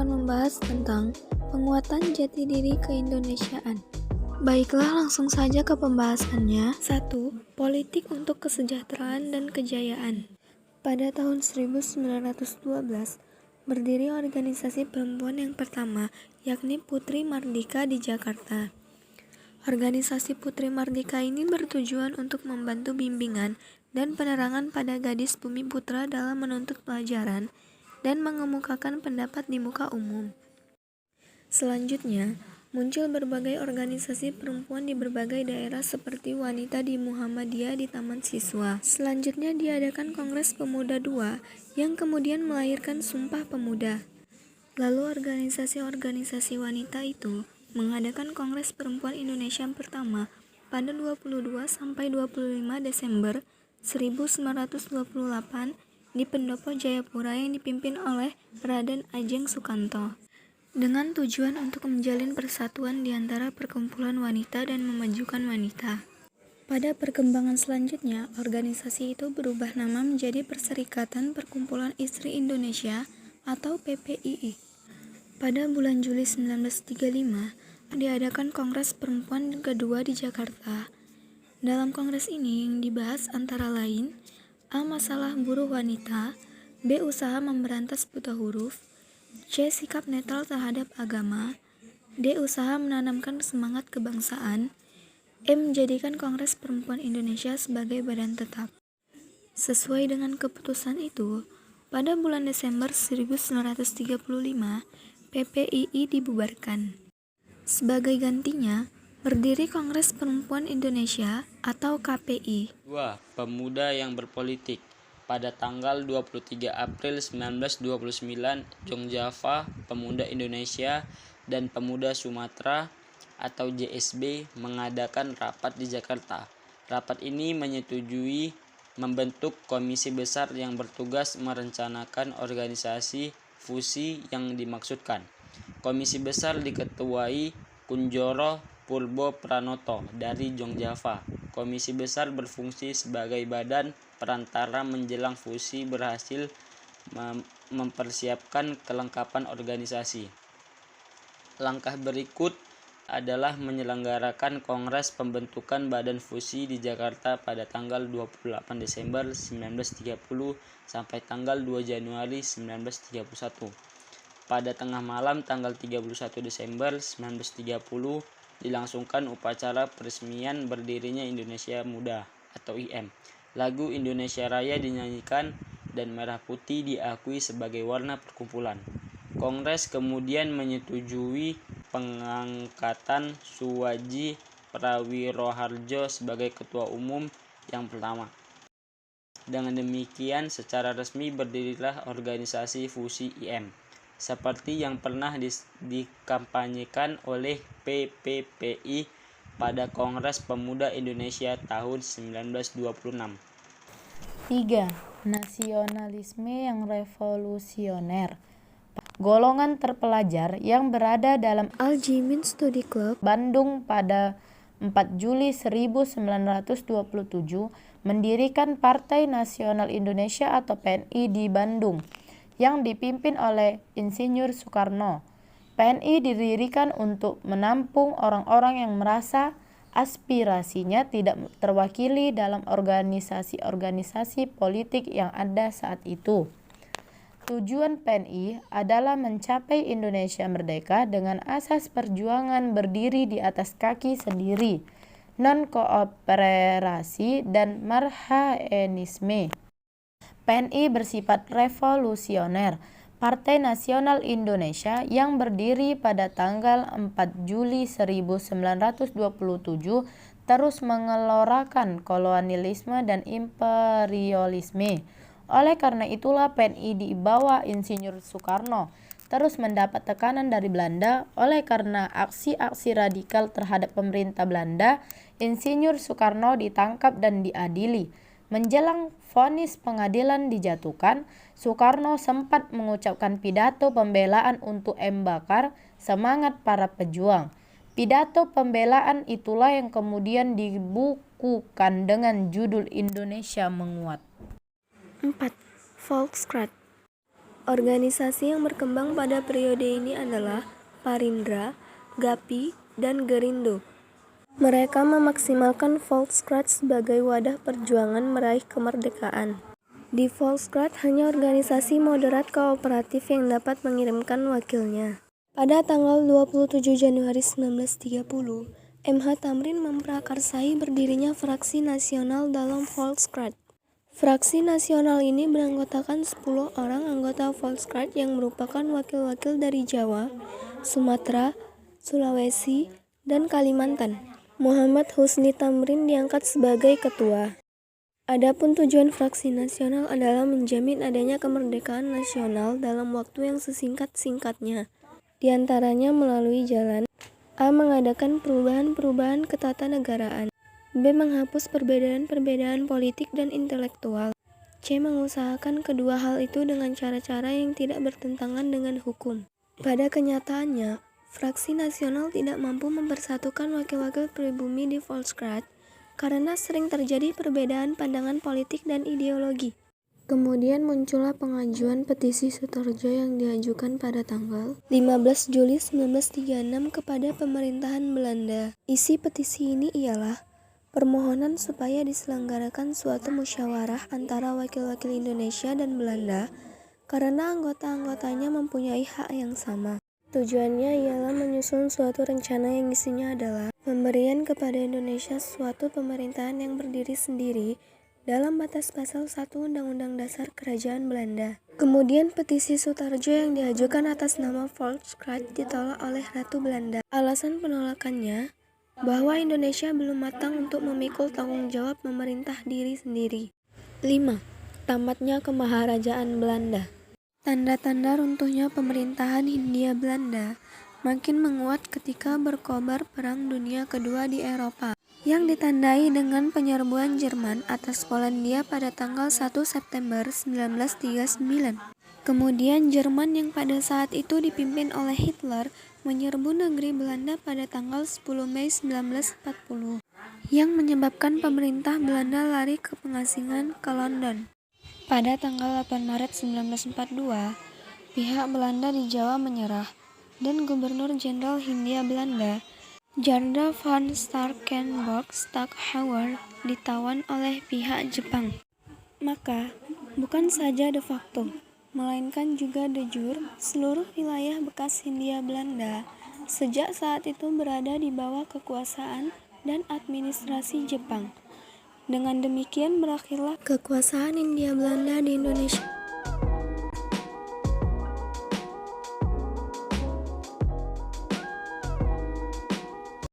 akan membahas tentang penguatan jati diri keindonesiaan. Baiklah, langsung saja ke pembahasannya. 1. Politik untuk kesejahteraan dan kejayaan. Pada tahun 1912, berdiri organisasi perempuan yang pertama, yakni Putri Mardika di Jakarta. Organisasi Putri Mardika ini bertujuan untuk membantu bimbingan dan penerangan pada gadis bumi putra dalam menuntut pelajaran dan mengemukakan pendapat di muka umum. Selanjutnya, muncul berbagai organisasi perempuan di berbagai daerah seperti Wanita di Muhammadiyah di Taman Siswa. Selanjutnya diadakan Kongres Pemuda II yang kemudian melahirkan Sumpah Pemuda. Lalu organisasi-organisasi wanita itu mengadakan Kongres Perempuan Indonesia pertama pada 22-25 Desember 1928 di Pendopo Jayapura yang dipimpin oleh Raden Ajeng Sukanto, dengan tujuan untuk menjalin persatuan di antara perkumpulan wanita dan memajukan wanita. Pada perkembangan selanjutnya, organisasi itu berubah nama menjadi Perserikatan Perkumpulan Istri Indonesia atau PPII. Pada bulan Juli 1935, diadakan Kongres Perempuan kedua di Jakarta. Dalam kongres ini yang dibahas antara lain A. Masalah buruh wanita, B. Usaha memberantas buta huruf, C. Sikap netral terhadap agama, D. Usaha menanamkan semangat kebangsaan, E. Menjadikan Kongres Perempuan Indonesia sebagai badan tetap. Sesuai dengan keputusan itu, pada bulan Desember 1935, PPII dibubarkan. Sebagai gantinya, berdiri Kongres Perempuan Indonesia atau KPI. 2. Pemuda yang berpolitik. Pada tanggal 23 April 1929, Jongjava, Pemuda Indonesia, dan Pemuda Sumatera atau JSB mengadakan rapat di Jakarta. Rapat ini menyetujui membentuk komisi besar yang bertugas merencanakan organisasi fusi yang dimaksudkan. Komisi besar diketuai Kunjoro Purbo Pranoto dari Jongjava. Komisi besar berfungsi sebagai badan perantara menjelang fusi berhasil mempersiapkan kelengkapan organisasi. Langkah berikut adalah menyelenggarakan Kongres Pembentukan Badan Fusi di Jakarta pada tanggal 28 Desember 1930 sampai tanggal 2 Januari 1931. Pada tengah malam tanggal 31 Desember 1930 dilangsungkan upacara peresmian berdirinya Indonesia Muda atau IM. Lagu Indonesia Raya dinyanyikan dan merah putih diakui sebagai warna perkumpulan. Kongres kemudian menyetujui pengangkatan Suwaji Prawiroharjo sebagai ketua umum yang pertama. Dengan demikian, secara resmi berdirilah organisasi fusi IM, seperti yang pernah dikampanyekan oleh PPPI pada Kongres Pemuda Indonesia tahun 1926. 3. Nasionalisme yang revolusioner. Golongan terpelajar yang berada dalam Al-Jimin Study Club Bandung pada 4 Juli 1927 mendirikan Partai Nasional Indonesia atau PNI di Bandung yang dipimpin oleh Insinyur Soekarno. PNI didirikan untuk menampung orang-orang yang merasa aspirasinya tidak terwakili dalam organisasi-organisasi politik yang ada saat itu. Tujuan PNI adalah mencapai Indonesia merdeka dengan asas perjuangan berdiri di atas kaki sendiri, non-kooperasi dan marhaenisme. PNI bersifat revolusioner. Partai Nasional Indonesia yang berdiri pada tanggal 4 Juli 1927 terus mengelorakan kolonialisme dan imperialisme. Oleh karena itulah PNI di bawah Insinyur Soekarno terus mendapat tekanan dari Belanda. Oleh karena aksi-aksi radikal terhadap pemerintah Belanda, Insinyur Soekarno ditangkap dan diadili. Menjelang vonis pengadilan dijatuhkan, Soekarno sempat mengucapkan pidato pembelaan untuk M. Bakar, semangat para pejuang. Pidato pembelaan itulah yang kemudian dibukukan dengan judul Indonesia Menguat. 4. Volkskraat. Organisasi yang berkembang pada periode ini adalah Parindra, GAPI, dan Gerindo. Mereka memaksimalkan Volkskraat sebagai wadah perjuangan meraih kemerdekaan. Di Volkskraat hanya organisasi moderat kooperatif yang dapat mengirimkan wakilnya. Pada tanggal 27 Januari 1930, MH Thamrin memprakarsai berdirinya Fraksi Nasional dalam Volkskraat. Fraksi nasional ini beranggotakan 10 orang anggota Volkskraat yang merupakan wakil-wakil dari Jawa, Sumatera, Sulawesi, dan Kalimantan. Muhammad Husni Thamrin diangkat sebagai ketua. Adapun tujuan Fraksi Nasional adalah menjamin adanya kemerdekaan nasional dalam waktu yang sesingkat-singkatnya. Di antaranya melalui jalan A. Mengadakan perubahan-perubahan ketatanegaraan, B. Menghapus perbedaan-perbedaan politik dan intelektual, C. Mengusahakan kedua hal itu dengan cara-cara yang tidak bertentangan dengan hukum. Pada kenyataannya, Fraksi Nasional tidak mampu mempersatukan wakil-wakil pribumi di Volkskraat karena sering terjadi perbedaan pandangan politik dan ideologi. Kemudian muncullah pengajuan petisi Sutarjo yang diajukan pada tanggal 15 Juli 1936 kepada pemerintahan Belanda. Isi petisi ini ialah permohonan supaya diselenggarakan suatu musyawarah antara wakil-wakil Indonesia dan Belanda karena anggota-anggotanya mempunyai hak yang sama. Tujuannya ialah menyusun suatu rencana yang isinya adalah pemberian kepada Indonesia suatu pemerintahan yang berdiri sendiri dalam batas pasal 1 Undang-Undang Dasar Kerajaan Belanda. Kemudian petisi Sutarjo yang diajukan atas nama Volkskraat ditolak oleh Ratu Belanda. Alasan penolakannya bahwa Indonesia belum matang untuk memikul tanggung jawab memerintah diri sendiri. 5. Tamatnya Kemaharajaan Belanda. Tanda-tanda runtuhnya pemerintahan Hindia Belanda makin menguat ketika berkobar Perang Dunia Kedua di Eropa, yang ditandai dengan penyerbuan Jerman atas Polandia pada tanggal 1 September 1939. Kemudian Jerman yang pada saat itu dipimpin oleh Hitler menyerbu negeri Belanda pada tanggal 10 Mei 1940, yang menyebabkan pemerintah Belanda lari ke pengasingan ke London. Pada tanggal 8 Maret 1942, pihak Belanda di Jawa menyerah, dan Gubernur Jenderal Hindia Belanda, Jarda van Starkenborg-Stackhauer, ditawan oleh pihak Jepang. Maka, bukan saja de facto, melainkan juga de jure, seluruh wilayah bekas Hindia Belanda sejak saat itu berada di bawah kekuasaan dan administrasi Jepang. Dengan demikian berakhirlah kekuasaan Hindia Belanda di Indonesia.